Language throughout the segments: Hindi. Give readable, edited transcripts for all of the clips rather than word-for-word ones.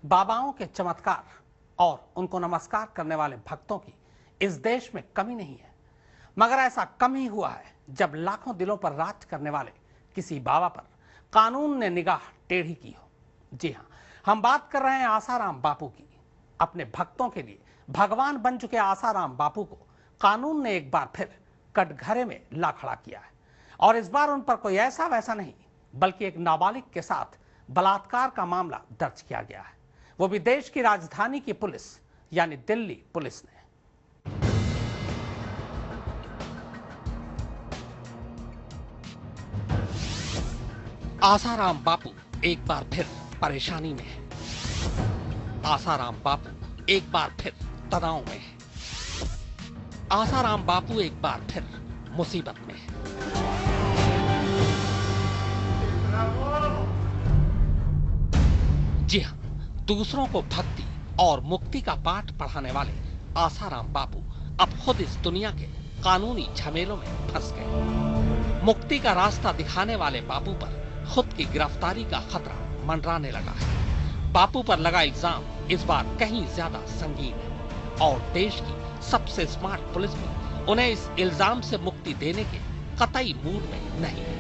बाबाओं के चमत्कार और उनको नमस्कार करने वाले भक्तों की इस देश में कमी नहीं है, मगर ऐसा कम ही हुआ है जब लाखों दिलों पर राज करने वाले किसी बाबा पर कानून ने निगाह टेढ़ी की हो। जी हां, हम बात कर रहे हैं आसाराम बापू की। अपने भक्तों के लिए भगवान बन चुके आसाराम बापू को कानून ने एक बार फिर कटघरे में ला खड़ा किया है, और इस बार उन पर कोई ऐसा वैसा नहीं बल्कि एक नाबालिग के साथ बलात्कार का मामला दर्ज किया गया है, वो भी देश की राजधानी की पुलिस यानी दिल्ली पुलिस ने। आसाराम बापू एक बार फिर परेशानी में है। आसाराम बापू एक बार फिर तनाव में है। आसाराम बापू एक बार फिर मुसीबत में है। जी हां, दूसरों को भक्ति और मुक्ति का पाठ पढ़ाने वाले आसाराम बापू अब खुद इस दुनिया के कानूनी झमेलों में फंस गए। मुक्ति का रास्ता दिखाने वाले बापू पर खुद की गिरफ्तारी का खतरा मंडराने लगा है। बापू पर लगा इल्जाम इस बार कहीं ज्यादा संगीन है और देश की सबसे स्मार्ट पुलिस भी उन्हें इस इल्जाम से मुक्ति देने के कतई मूड में नहीं है।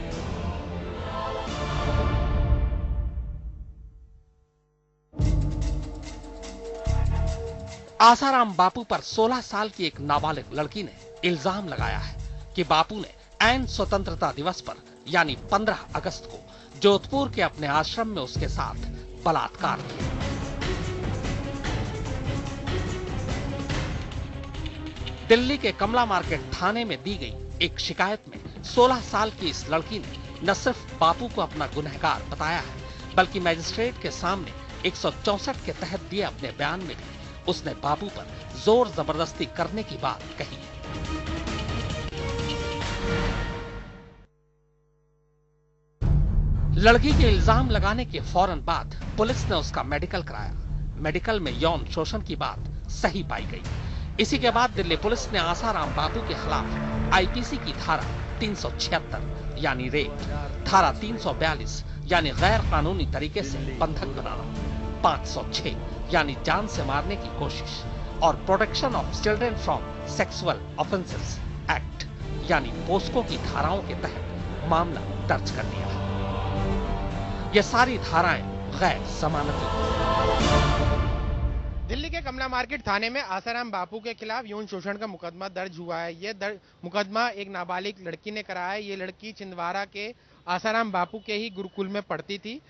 आसाराम बापू पर 16 साल की एक नाबालिग लड़की ने इल्जाम लगाया है कि बापू ने ऐन स्वतंत्रता दिवस पर यानी 15 अगस्त को जोधपुर के अपने आश्रम में उसके साथ बलात्कार किया। दिल्ली के कमला मार्केट थाने में दी गई एक शिकायत में 16 साल की इस लड़की ने न सिर्फ बापू को अपना गुनहगार बताया है, बल्कि मजिस्ट्रेट के सामने 164 के तहत दिए अपने बयान में भी उसने बापू पर जोर जबरदस्ती करने की बात कही है। लड़की के इल्जाम लगाने के फौरन बाद पुलिस ने उसका मेडिकल कराया। मेडिकल में यौन शोषण की बात सही पाई गई। इसी के बाद दिल्ली पुलिस ने आसाराम बापू के खिलाफ आईपीसी की धारा 376 यानी रेप, धारा 342 यानी गैर कानूनी तरीके से बंधक बनाना, 506 यानी जान से मारने की कोशिश और protection of children from sexual offences act यानी पोस्को की धाराओं के तहत मामला दर्ज कर लिया है। ये सारी धाराएं गैर जमानती। दिल्ली के कमला मार्केट थाने में आसाराम बापू के खिलाफ यौन शोषण का मुकदमा दर्ज हुआ है। ये मुकदमा एक नाबालिग लड़की ने कराया है। ये लड़की छिंदवाड़ा के आसाराम बापू के ही गुरुकुल में पढ़ती थी।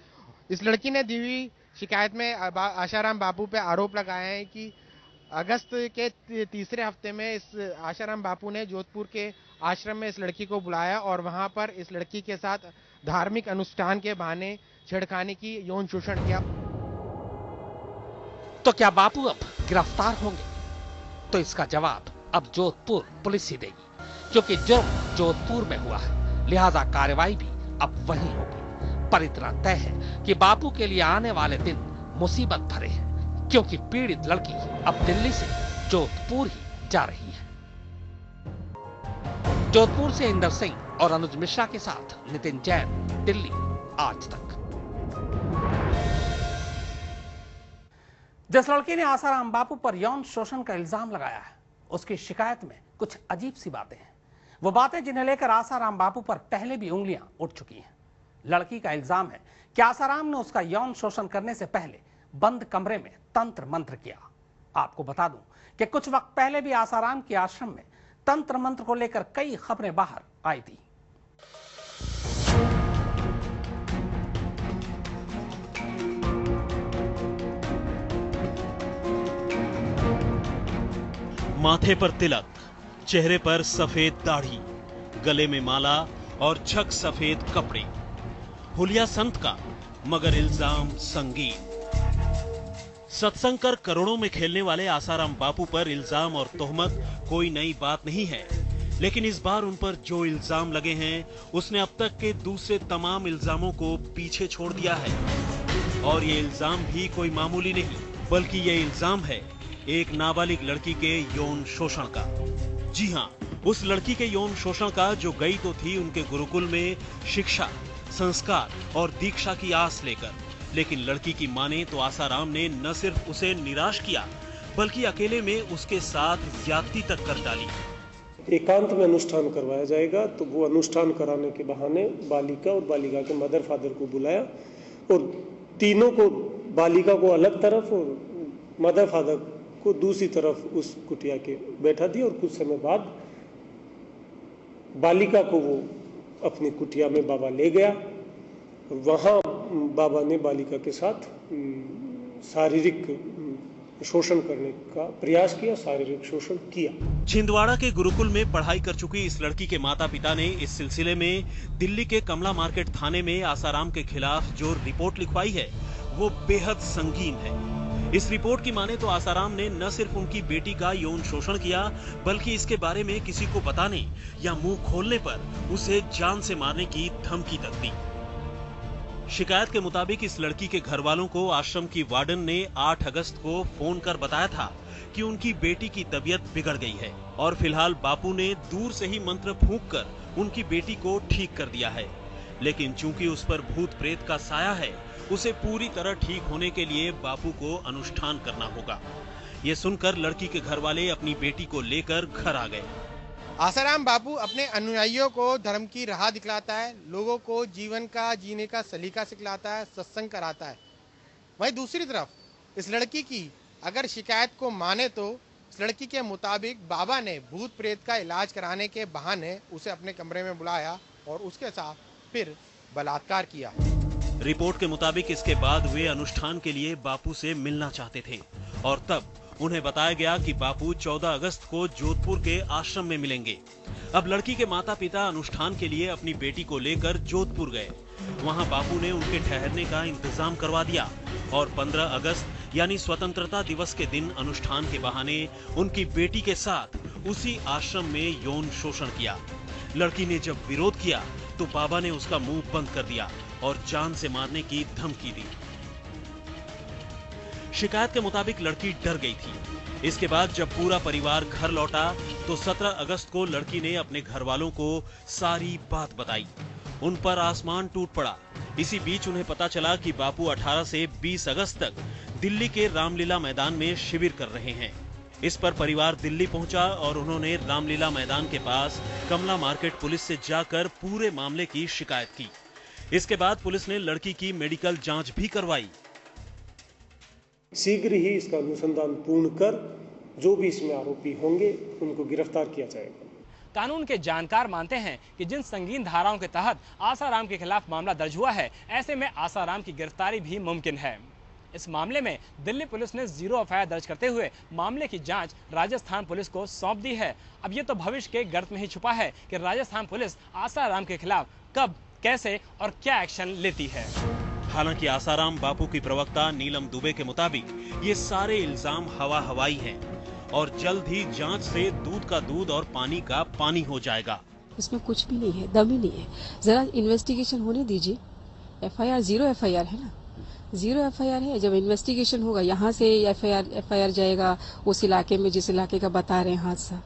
इस लड़की ने दी हुई शिकायत में आसाराम बापू पे आरोप लगाए हैं कि अगस्त के तीसरे हफ्ते में इस आसाराम बापू ने जोधपुर के आश्रम में इस लड़की को बुलाया और वहां पर इस लड़की के साथ धार्मिक अनुष्ठान के बहाने छेड़खानी की, यौन शोषण किया। तो क्या बापू अब गिरफ्तार होंगे? तो इसका जवाब अब जोधपुर पुलिस ही देगी, क्योंकि जुर्म जोधपुर में हुआ है, लिहाजा कार्रवाई भी अब वहीं होगी। पर इतना तय है कि बापू के लिए आने वाले दिन मुसीबत भरे हैं, क्योंकि पीड़ित लड़की अब दिल्ली से जोधपुर ही जा रही है। जोधपुर से इंदर सिंह और अनुज मिश्रा के साथ नितिन जैन, दिल्ली आज तक। जिस लड़की ने आसाराम बापू पर यौन शोषण का इल्जाम लगाया है, उसकी शिकायत में कुछ अजीब सी बातें हैं। वो बातें जिन्हें लेकर आसाराम बापू पर पहले भी उंगलियां उठ चुकी हैं। लड़की का इल्जाम है कि आसाराम ने उसका यौन शोषण करने से पहले बंद कमरे में तंत्र मंत्र किया। आपको बता दूं कि कुछ वक्त पहले भी आसाराम के आश्रम में तंत्र मंत्र को लेकर कई खबरें बाहर आई थी। माथे पर तिलक, चेहरे पर सफेद दाढ़ी, गले में माला और छक सफेद कपड़े, हुलिया संत का, मगर इल्जाम संगीन। सत्संग कर करोड़ों में खेलने वाले आसाराम बापू पर इल्जाम और तोहमत कोई नई बात नहीं है, लेकिन इस बार उन पर जो इल्जाम लगे हैं उसने अब तक के दूसरे तमाम इल्जामों को पीछे छोड़ दिया है। और ये इल्जाम भी कोई मामूली नहीं, बल्कि ये इल्जाम है एक नाबालिग लड़की के यौन शोषण का। जी हां, उस लड़की के यौन शोषण का जो गई तो थी उनके गुरुकुल में शिक्षा, संस्कार और दीक्षा की आस लेकर, लेकिन लड़की की माने तो आसाराम ने न सिर्फ उसे निराश किया बल्कि अकेले में उसके साथ ज्यादती तक कर डाली। एकांत में अनुष्ठान करवाया जाएगा, तो वो अनुष्ठान कराने के बहाने बालिका और बालिका के मदर फादर को बुलाया और तीनों को, बालिका को अलग तरफ और मदर फादर को दूसरी तरफ उस कुटिया के बैठा दिया और कुछ समय बाद बालिका को वो अपनी कुटिया में बाबा ले गया। वहाँ बाबा ने बालिका के साथ शारीरिक शोषण करने का प्रयास किया, शारीरिक शोषण किया। छिंदवाड़ा के गुरुकुल में पढ़ाई कर चुकी इस लड़की के माता पिता ने इस सिलसिले में दिल्ली के कमला मार्केट थाने में आसाराम के खिलाफ जो रिपोर्ट लिखवाई है वो बेहद संगीन है। इस रिपोर्ट की माने तो आसाराम ने न सिर्फ उनकी बेटी का यौन शोषण किया बल्कि इसके बारे में किसी को बताने या मुंह खोलने पर उसे जान से मारने की धमकी तक दी। शिकायत के मुताबिक इस लड़की के घर वालों को आश्रम की वार्डन ने 8 अगस्त को फोन कर बताया था कि उनकी बेटी की तबीयत बिगड़ गई है और फिलहाल बापू ने दूर से ही मंत्र फूंककर उनकी बेटी को ठीक कर दिया है। लेकिन चूंकि उस पर भूत प्रेत का साया है, उसे पूरी तरह ठीक होने के लिए बापू को अनुष्ठान करना होगा। ये सुनकर लड़की के घर वाले अपनी बेटी को लेकर घर आ गए। आसाराम बापू अपने अनुयायियों को धर्म की राह दिखलाता है, लोगों को जीवन का जीने का सलीका सिखलाता है, सत्संग कराता है। वहीं दूसरी तरफ इस लड़की की अगर शिकायत को माने तो इस लड़की के मुताबिक बाबा ने भूत प्रेत का इलाज कराने के बहाने उसे अपने कमरे में बुलाया और उसके साथ फिर बलात्कार किया। रिपोर्ट के मुताबिक इसके बाद वे अनुष्ठान के लिए बापू से मिलना चाहते थे और तब उन्हें बताया गया कि बापू 14 अगस्त को जोधपुर के आश्रम में मिलेंगे। अब लड़की के माता पिता अनुष्ठान के लिए अपनी बेटी को लेकर जोधपुर गए। वहां बापू ने उनके ठहरने का इंतजाम करवा दिया और 15 अगस्त यानी स्वतंत्रता दिवस के दिन अनुष्ठान के बहाने उनकी बेटी के साथ उसी आश्रम में यौन शोषण किया। लड़की ने जब विरोध किया तो बाबा ने उसका मुंह बंद कर दिया और जान से मारने की धमकी दी। शिकायत के मुताबिक लड़की डर गई थी। इसके बाद जब पूरा परिवार घर लौटा तो 17 अगस्त को लड़की ने अपने घर वालों को सारी बात बताई। उन पर आसमान टूट पड़ा। इसी बीच उन्हें पता चला कि बापू 18 से 20 अगस्त तक दिल्ली के रामलीला मैदान में शिविर कर रहे हैं। इस पर परिवार दिल्ली पहुंचा और उन्होंने रामलीला मैदान के पास कमला मार्केट पुलिस से जाकर पूरे मामले की शिकायत की। इसके बाद पुलिस ने लड़की की मेडिकल जांच भी करवाई। शीघ्र ही इसका अनुसंधान पूर्ण कर जो भी इसमें आरोपी होंगे उनको गिरफ्तार किया जाएगा। कानून के जानकार मानते हैं कि जिन संगीन धाराओं के तहत आसाराम के खिलाफ मामला दर्ज हुआ है, ऐसे में आसाराम की गिरफ्तारी भी मुमकिन है। इस मामले में दिल्ली पुलिस ने 0 एफआईआर दर्ज करते हुए मामले की जांच राजस्थान पुलिस को सौंप दी है। अब ये तो भविष्य के गर्त में ही छुपा है कि राजस्थान पुलिस आसाराम के खिलाफ कब, कैसे और क्या एक्शन लेती है। हालांकि आसाराम बापू की प्रवक्ता नीलम दुबे के मुताबिक ये सारे इल्जाम हवा हवाई हैं और जल्द ही जांच से दूध का दूध और पानी का पानी हो जाएगा। इसमें कुछ भी नहीं है, दम ही नहीं है। जरा इन्वेस्टिगेशन होने दीजिए। एफआईआर 0 एफआईआर है ना, 0 एफआईआर है। जब इन्वेस्टिगेशन होगा यहाँ से एफआईआर जाएगा उस इलाके में जिस इलाके का बता रहे हैं हादसा,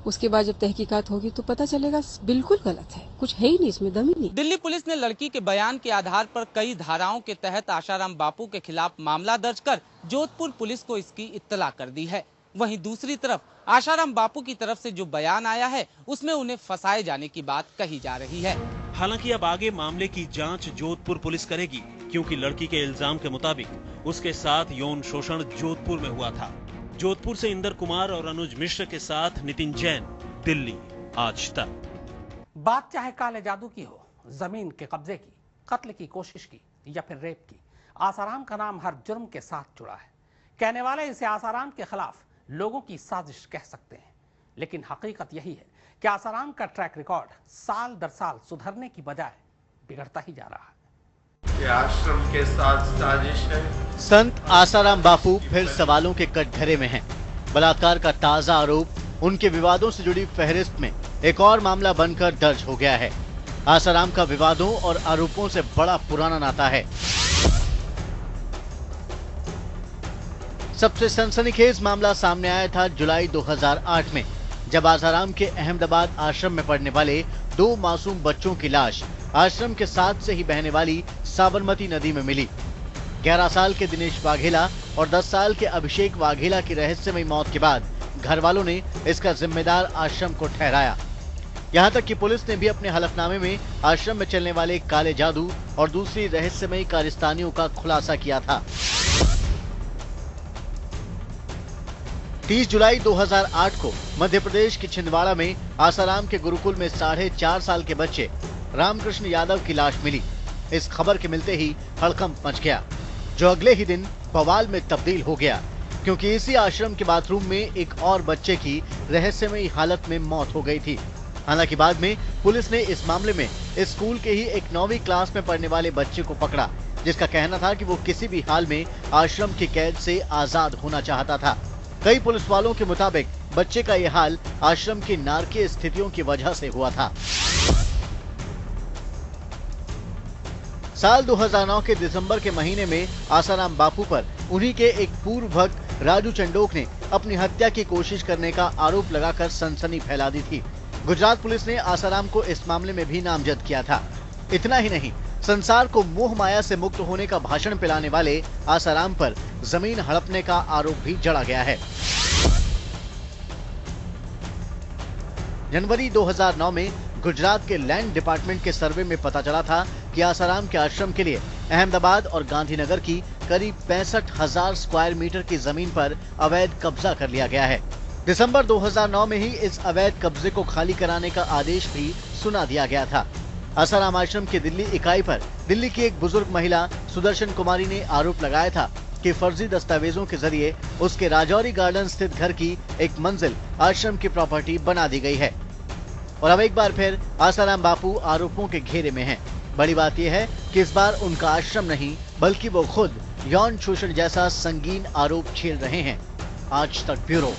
उसके बाद जब तहकीकात होगी तो पता चलेगा बिल्कुल गलत है, कुछ है ही नहीं, इसमें दम ही नहीं। दिल्ली पुलिस ने लड़की के बयान के आधार पर कई धाराओं के तहत आसाराम बापू के खिलाफ मामला दर्ज कर जोधपुर पुलिस को इसकी इत्तला कर दी है। वहीं दूसरी तरफ आसाराम बापू की तरफ से जो बयान आया है उसमें उन्हें फंसाए जाने की बात कही जा रही है। हालांकि अब आगे मामले की जांच जोधपुर पुलिस करेगी, क्योंकि लड़की के इल्जाम के मुताबिक उसके साथ यौन शोषण जोधपुर में हुआ था। जोधपुर से इंदर कुमार और अनुज मिश्र के साथ नितिन जैन, दिल्ली आज तक। बात चाहे काले जादू की हो, जमीन के कब्जे की, कत्ल की कोशिश की या फिर रेप की, आसाराम का नाम हर जुर्म के साथ जुड़ा है। कहने वाले इसे आसाराम के खिलाफ लोगों की साजिश कह सकते हैं, लेकिन हकीकत यही है कि आसाराम का ट्रैक रिकॉर्ड साल दर साल सुधरने की बजाय बिगड़ता ही जा रहा है। ये आश्रम के साथ साजिश है। संत आसाराम बापू फिर सवालों के कटघरे में हैं। बलात्कार का ताजा आरोप उनके विवादों से जुड़ी फहरिस्त में एक और मामला बनकर दर्ज हो गया है। आसाराम का विवादों और आरोपों से बड़ा पुराना नाता है। सबसे सनसनीखेज मामला सामने आया था जुलाई 2008 में, जब आसाराम के अहमदाबाद आश्रम में पढ़ने वाले 2 मासूम बच्चों की लाश आश्रम के साथ से ही बहने वाली साबरमती नदी में मिली। 11 साल के दिनेश वाघेला और 10 साल के अभिषेक वाघेला की रहस्यमयी मौत के बाद घर वालों ने इसका जिम्मेदार आश्रम को ठहराया। यहाँ तक कि पुलिस ने भी अपने हलफनामे में आश्रम में चलने वाले काले जादू और दूसरी रहस्यमयी कारस्तानियों का खुलासा किया था। 30 जुलाई 2008 को मध्य प्रदेश के छिंदवाड़ा में आसाराम के गुरुकुल में 4.5 साल के बच्चे रामकृष्ण यादव की लाश मिली। इस खबर के मिलते ही हड़कंप मच गया, जो अगले ही दिन बवाल में तब्दील हो गया, क्योंकि इसी आश्रम के बाथरूम में एक और बच्चे की रहस्यमयी हालत में मौत हो गई थी। हालांकि बाद में पुलिस ने इस मामले में इस स्कूल के ही एक 9वीं क्लास में पढ़ने वाले बच्चे को पकड़ा, जिसका कहना था कि वो किसी भी हाल में आश्रम की कैद से आजाद होना चाहता था। कई पुलिस वालों के मुताबिक बच्चे का यह हाल आश्रम की नारकीय स्थितियों की वजह से हुआ था। साल 2009 के दिसंबर के महीने में आसाराम बापू पर उन्हीं के एक पूर्व भक्त राजू चंडोक ने अपनी हत्या की कोशिश करने का आरोप लगाकर सनसनी फैला दी थी। गुजरात पुलिस ने आसाराम को इस मामले में भी नामजद किया था। इतना ही नहीं, संसार को मोह माया से मुक्त होने का भाषण पिलाने वाले आसाराम पर जमीन हड़पने का आरोप भी जड़ा गया है। जनवरी 2009 में गुजरात के लैंड डिपार्टमेंट के सर्वे में पता चला था कि आसाराम के आश्रम के लिए अहमदाबाद और गांधीनगर की करीब 65,000 स्क्वायर मीटर की जमीन पर अवैध कब्जा कर लिया गया है। दिसंबर 2009 में ही इस अवैध कब्जे को खाली कराने का आदेश भी सुना दिया गया था। आसाराम आश्रम की दिल्ली इकाई पर दिल्ली की एक बुजुर्ग महिला सुदर्शन कुमारी ने आरोप लगाया था कि फर्जी दस्तावेजों के जरिए उसके राजौरी गार्डन स्थित घर की एक मंजिल आश्रम की प्रॉपर्टी बना दी गई है। और अब एक बार फिर आसाराम बापू आरोपों के घेरे में हैं। बड़ी बात यह है कि इस बार उनका आश्रम नहीं, बल्कि वो खुद यौन शोषण जैसा संगीन आरोप झेल रहे हैं। आज तक ब्यूरो।